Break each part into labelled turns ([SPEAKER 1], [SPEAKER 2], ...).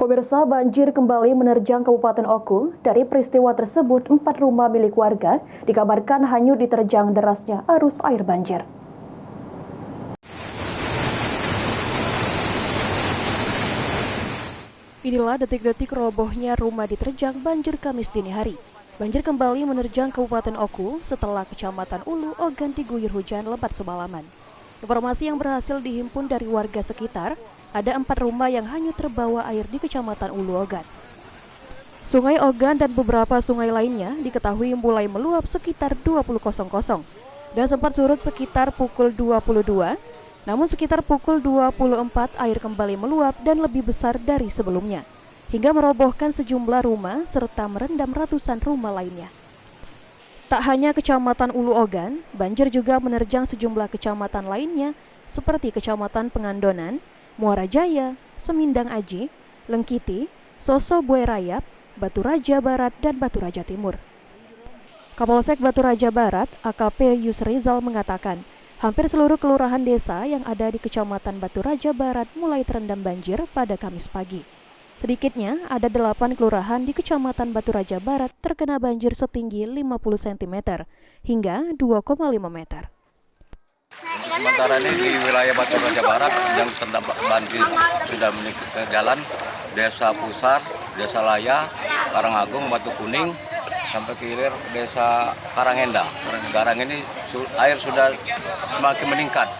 [SPEAKER 1] Pemirsa, banjir kembali menerjang Kabupaten Oku. Dari peristiwa tersebut, 4 rumah milik warga dikabarkan hanyut diterjang derasnya arus air banjir. Inilah detik-detik robohnya rumah diterjang banjir Kamis dini hari. Banjir kembali menerjang Kabupaten Oku setelah Kecamatan Ulu Ogan diguyur hujan lebat semalaman. Informasi yang berhasil dihimpun dari warga sekitar, ada 4 rumah yang hanyut terbawa air di Kecamatan Ulu Ogan. Sungai Ogan dan beberapa sungai lainnya diketahui mulai meluap sekitar 20.00 dan sempat surut sekitar pukul 22, namun sekitar pukul 24 air kembali meluap dan lebih besar dari sebelumnya, hingga merobohkan sejumlah rumah serta merendam ratusan rumah lainnya. Tak hanya Kecamatan Ulu Ogan, banjir juga menerjang sejumlah kecamatan lainnya seperti Kecamatan Pengandonan, Muara Jaya, Semindang Aji, Lengkiti, Soso Buai Rayap, Batu Raja Barat, dan Batu Raja Timur. Kapolsek Batu Raja Barat, AKP Yusrizal mengatakan, hampir seluruh kelurahan desa yang ada di Kecamatan Batu Raja Barat mulai terendam banjir pada Kamis pagi. Sedikitnya ada 8 kelurahan di Kecamatan Batu Raja Barat terkena banjir setinggi 50 cm hingga 2,5 meter.
[SPEAKER 2] Sementara ini di wilayah Batu Raja Barat yang terdampak banjir sudah menuju ke jalan Desa Pusar, Desa Laya, Karangagung, Batu Kuning, sampai ke hilir Desa Karangenda. Sekarang ini air sudah semakin meningkat.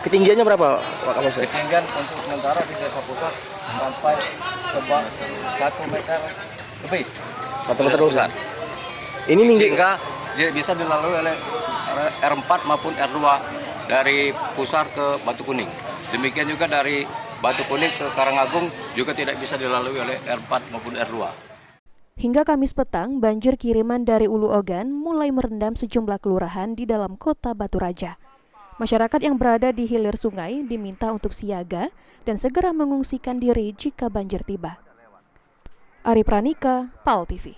[SPEAKER 3] Ketinggiannya berapa, Pak Kapolsek?
[SPEAKER 2] Ketinggian untuk sementara di Desa Pusar sampai ke 1 meter lebih.
[SPEAKER 3] 1 meter besar. Ini
[SPEAKER 2] sehingga bisa dilalui oleh R4 maupun R2 dari Pusar ke Batu Kuning. Demikian juga dari Batu Kuning ke Karangagung juga tidak bisa dilalui oleh R4 maupun R2.
[SPEAKER 1] Hingga Kamis petang, banjir kiriman dari Ulu Ogan mulai merendam sejumlah kelurahan di dalam kota Batu Raja. Masyarakat yang berada di hilir sungai diminta untuk siaga dan segera mengungsikan diri jika banjir tiba. Ari Pranika, PAL TV.